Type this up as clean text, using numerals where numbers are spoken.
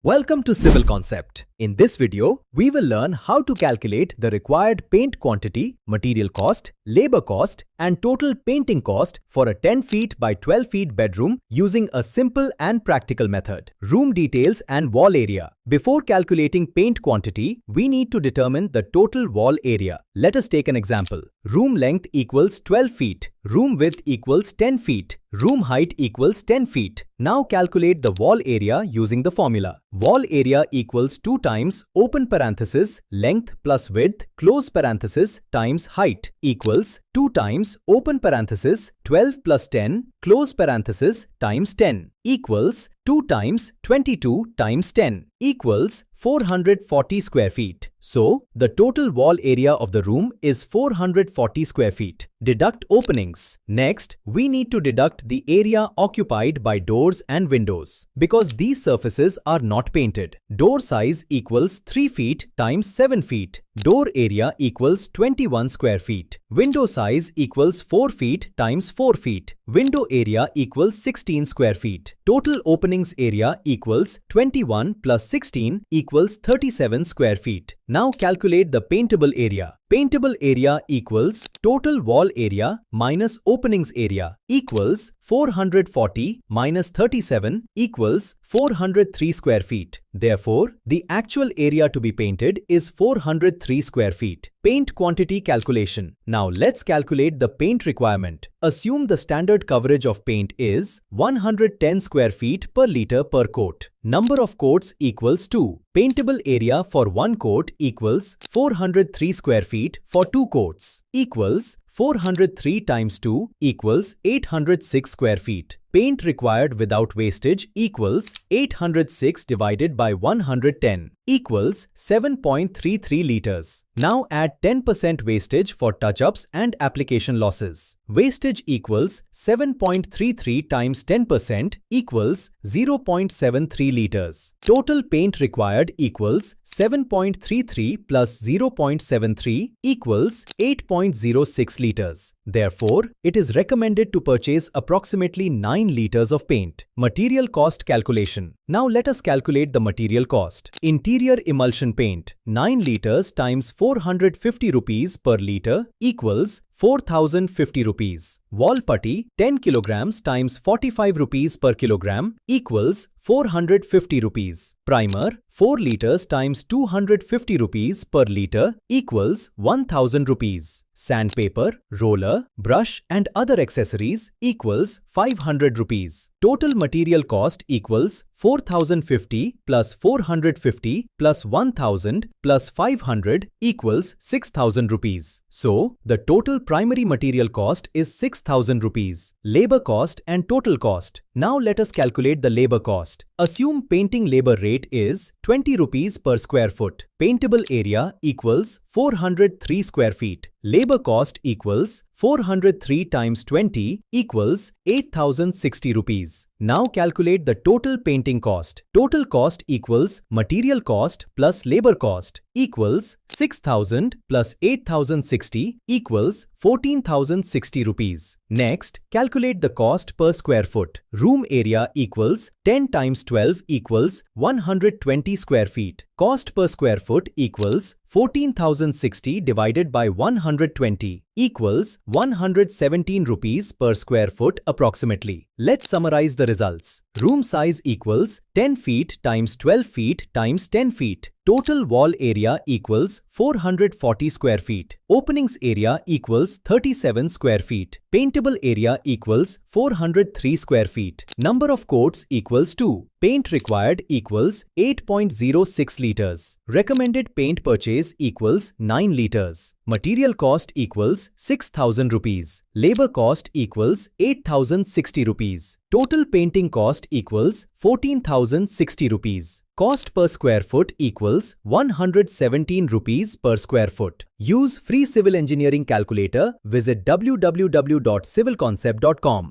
Welcome to Civil Concept. In this video, we will learn how to calculate the required paint quantity, material cost, labor cost, and total painting cost for a 10 feet by 12 feet bedroom using a simple and practical method. Room details and wall area. Before calculating paint quantity, we need to determine the total wall area. Let us take an example. Room length equals 12 feet. Room width equals 10 feet. Room height equals 10 feet. Now calculate the wall area using the formula. Wall area equals 2 times open parenthesis length plus width close parenthesis times height equals 2 times open parenthesis 12 plus 10 close parenthesis times 10 equals 2 times 22 times 10 equals 440 square feet. So, the total wall area of the room is 440 square feet. Deduct openings. Next, we need to deduct the area occupied by doors and windows because these surfaces are not painted. Door size equals 3 feet times 7 feet. Door area equals 21 square feet. Window size equals 4 feet times 4 feet. Window area equals 16 square feet. Total openings area equals 21 plus 16 equals 37 square feet. Now calculate the paintable area. Paintable area equals total wall area minus openings area equals 440 minus 37 equals 403 square feet. Therefore, the actual area to be painted is 403 square feet. Paint quantity calculation. Now let's calculate the paint requirement. Assume the standard coverage of paint is 110 square feet per liter per coat. Number of coats equals 2. Paintable area for 1 coat equals 403 square feet for 2 coats equals 403 times 2 equals 806 square feet. Paint required without wastage equals 806 divided by 110 equals 7.33 liters. Now add 10% wastage for touch-ups and application losses. Wastage equals 7.33 times 10% equals 0.73 liters. Total paint required equals 7.33 plus 0.73 equals 8.06 liters. Therefore, it is recommended to purchase approximately 9 liters of paint. Material cost calculation. Now let us calculate the material cost. Interior emulsion paint 9 liters times 450 rupees per liter equals 4050 rupees. Wall putty 10 kilograms times 45 rupees per kilogram equals 450 rupees. Primer 4 liters times 250 rupees per liter equals 1000 rupees. Sandpaper, roller, brush and other accessories equals 500 rupees. Total material cost equals 4050 plus 450 plus 1000 plus 500 equals 6000 rupees. So, the total primary material cost is 6000 rupees. Labor cost and total cost. Now let us calculate the labor cost. Assume painting labor rate is 20 rupees per square foot. Paintable area equals 403 square feet. Labor cost equals 403 times 20 equals 8060 rupees. Now calculate the total painting cost. Total cost equals material cost plus labor cost equals 6000 plus 8060 equals 14060 rupees. Next, calculate the cost per square foot. Room area equals 10 times 12 equals 120 square feet. Cost per square foot equals 14060 divided by 120 equals 117 rupees per square foot approximately. Let's summarize the results. Room size equals 10 feet times 12 feet times 10 feet. Total wall area equals 440 square feet. Openings area equals 37 square feet. Paintable area equals 403 square feet. Number of coats equals 2. Paint required equals 8.06 liters. Recommended paint purchase equals 9 liters. Material cost equals 6000 rupees. Labor cost equals 8060 rupees. Total painting cost equals 14060 rupees. Cost per square foot equals 117 rupees per square foot. Use free civil engineering calculator. Visit www.civilconcept.com.